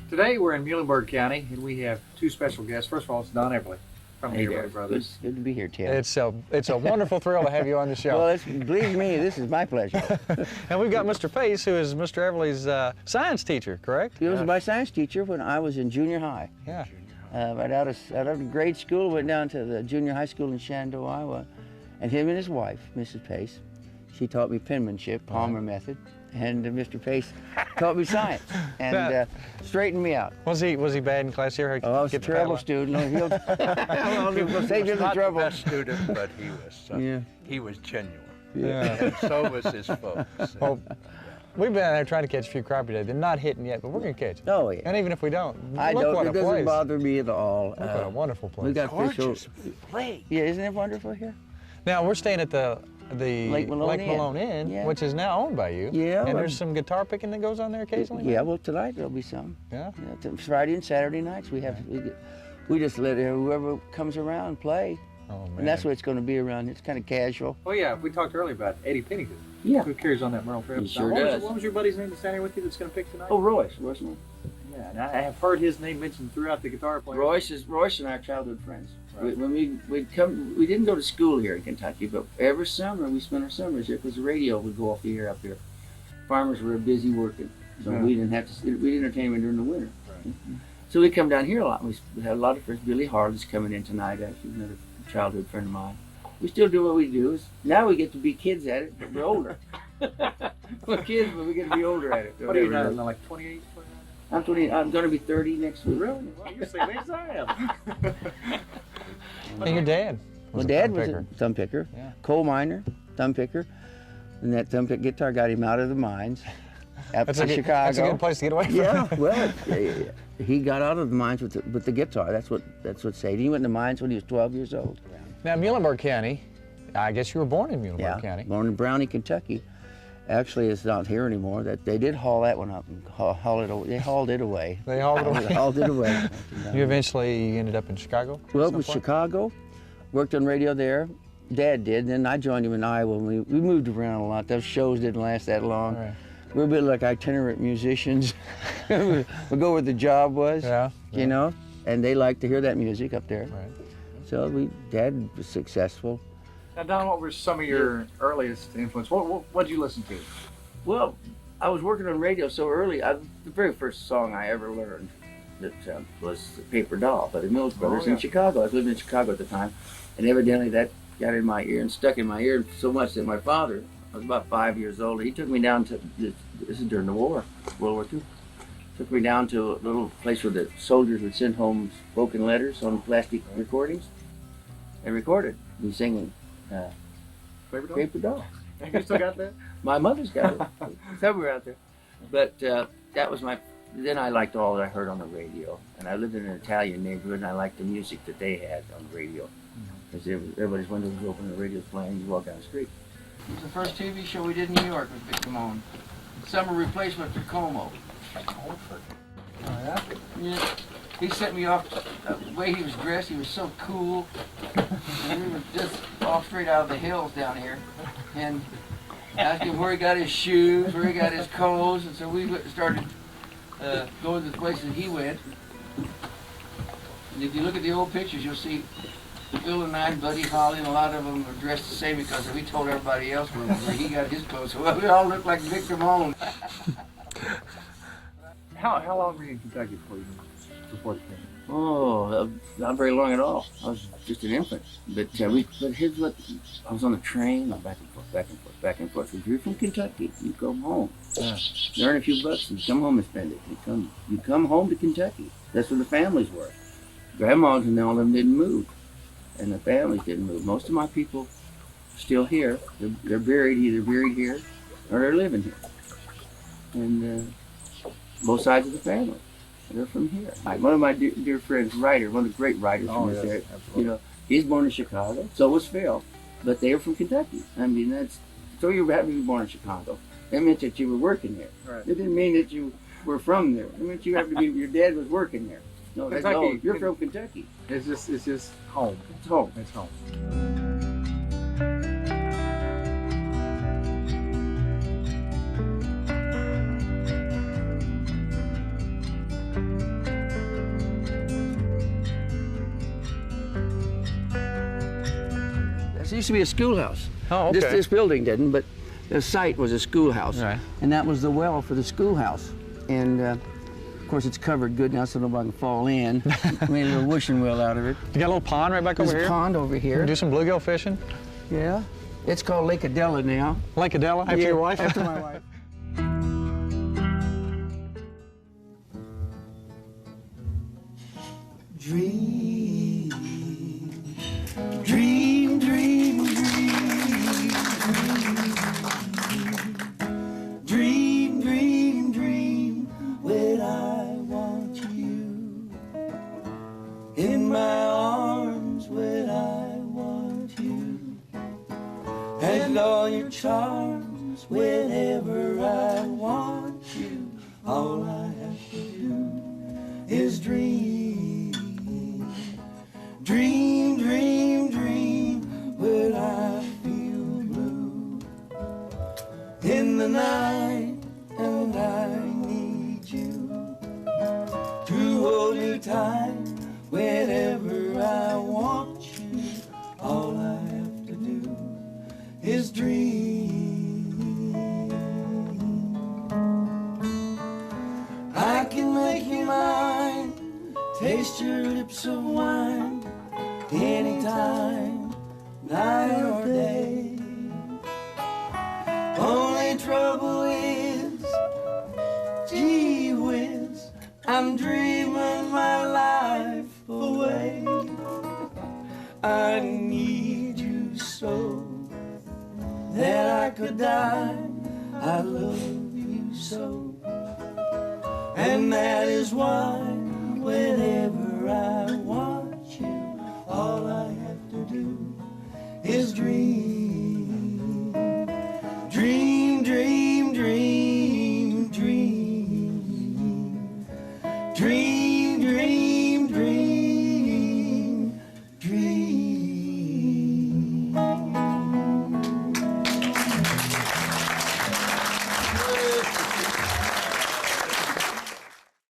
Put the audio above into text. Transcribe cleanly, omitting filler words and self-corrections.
Today we're in Muhlenberg County, and we have two special guests. First of all, it's Don Everly from the Hey Everly there. Brothers. Good to be here, Tim. It's a wonderful thrill to have you on the show. Well, believe me, this is my pleasure. And we've got Mr. Pace, who is Mr. Everly's science teacher, correct? He was my science teacher when I was in junior high. Yeah. Right out of grade school, went down to the junior high school in Shenandoah, Iowa, and him and his wife, Mrs. Pace, she taught me penmanship, Palmer method, and Mr. Pace taught me science and straightened me out. Was he bad in class here? Oh, I was a terrible student. No, he'll save you the Not trouble. the best student, but he was genuine. Yeah. And so was his folks. Well, we've been out there trying to catch a few crappie today. They're not hitting yet, but we're going to catch them. Oh, yeah. And even if we don't, I look don't. what It a doesn't place. bother me at all. Look what a wonderful place. We got fish. Gorgeous place. Yeah, isn't it wonderful here? Now, we're staying at the Lake Malone Inn, Yeah. which which is now owned by you. Yeah, And well- there's some guitar picking that goes on there occasionally? Yeah, well, tonight there'll be some. Yeah? Yeah, Friday and Saturday nights we just let whoever comes around play, Oh, man. and that's what it's going to be around. It's kind of casual. Oh yeah, we talked earlier about Eddie Pennington. Yeah. Who carries on that Merle Travis? He sure what does. what was your buddy's name that's standing with you that's going to pick tonight? Oh, Royce. Yeah, and I have heard his name mentioned throughout the guitar playing. Royce and I are childhood friends. Right. When we'd come, we didn't go to school here in Kentucky, but every summer we spent our summers here because the radio would go off the air up here. Farmers were busy working, so Yeah. we didn't have to. We'd entertain them during the winter. Right. So we come down here a lot. We had a lot of friends. Billy Harley's coming in tonight. Actually, another childhood friend of mine. We still do what we do. Now we get to be kids at it, but we're older. We're kids, but we get to be older at it. What are you Whatever it now? is. Like 28? 29? I'm 20. I'm going to be 30 next week. Really? Well, you're the same age as I am. And your dad My was dad a thumb was picker. a thumb picker, Yeah. coal miner, thumb picker, and that thumb pick guitar got him out of the mines up That's to a good, Chicago. That's a good place to get away from. Yeah, well, he got out of the mines with the guitar. That's what saved. He went in the mines when he was 12 years old. Now, Muhlenberg County, I guess you were born in Muhlenberg County. born in Brownie, Kentucky. Actually, it's not here anymore. That they did haul that one up and haul it away. They hauled it away. They hauled it away. Hauled it away. You eventually ended up in Chicago? Well, at it some was point? Chicago. Worked on radio there. Dad did. Then I joined him in Iowa. We moved around a lot. Those shows didn't last that long. All right. We're a bit like itinerant musicians. we go where the job was, Yeah. you know, and they like to hear that music up there. Right. So Dad was successful. Now, Don, what were some of your earliest influence? What did you listen to? Well, I was working on radio so early. The very first song I ever learned that was "Paper Doll" by the Mills Brothers yeah. in Chicago. I was living in Chicago at the time, and evidently that got in my ear and stuck in my ear so much that my father, I was about 5 years old, he took me down to, this is during the war, World War II, took me down to a little place where the soldiers would send home spoken letters on plastic recordings, and recorded me singing Paper Doll? "Paper Doll." You still got that? My mother's got it somewhere out there. But that was then I liked all that I heard on the radio. And I lived in an Italian neighborhood, and I liked the music that they had on the radio. Because everybody's windows was open and the radio was playing, you walk down the street. It was the first TV show we did in New York with Vic Damone. Summer replacement for Como. Oh, yeah? Yeah. He sent me off, the way he was dressed, he was so cool. And we were just off straight out of the hills down here. And asked him where he got his shoes, where he got his clothes, and so we started going to the places he went. And if you look at the old pictures, you'll see Phil and I, Buddy Holly, and a lot of them were dressed the same because we told everybody else where he got his clothes. So we all looked like Vic Damone. How long were you in Kentucky before the came? Oh, not very long at all. I was just an infant. But here's what, I was on a train, back and forth, back and forth, back and forth. If you're from Kentucky, you come home. Yeah. You earn a few bucks and you come home and spend it. You come home to Kentucky. That's where the families were. Grandmas and all of them didn't move. And the families didn't move. Most of my people are still here. They're buried, either buried here or they're living here. And both sides of the family. They're from here. One of my dear friends, writer, one of the great writers from this area, absolutely. you know, he's born in Chicago. So was Phil, but they were from Kentucky. I mean, so you happen to be born in Chicago. That meant that you were working there. Right. It didn't mean that you were from there. It meant you happened to be, your dad was working there. No, you're from Kentucky. It's just home. It's home. It's home. It used to be a schoolhouse. Oh, okay. This building didn't, but the site was a schoolhouse. Right. And that was the well for the schoolhouse. And of course, it's covered good now so nobody can fall in. Made a little wishing well out of it. You got a little pond right back There's over a here? pond over here. Do some bluegill fishing? Yeah. It's called Lake Adela now. Lake Adela, after your wife? After my wife. Dream, dream, dream, dream, dream, dream, dream, when I want you in my arms, when I want you, and all your charms, whenever I want you, all I have to do is dream. Dream, dream, dream, when I feel blue in the night, and I need you to hold me tight whenever I want you. All I have to do is dream. I can make you mine, taste your lips of wine, anytime, night or day. Only trouble is, gee whiz, I'm dreaming my life away. I need you so that I could die. I love you so, and that is why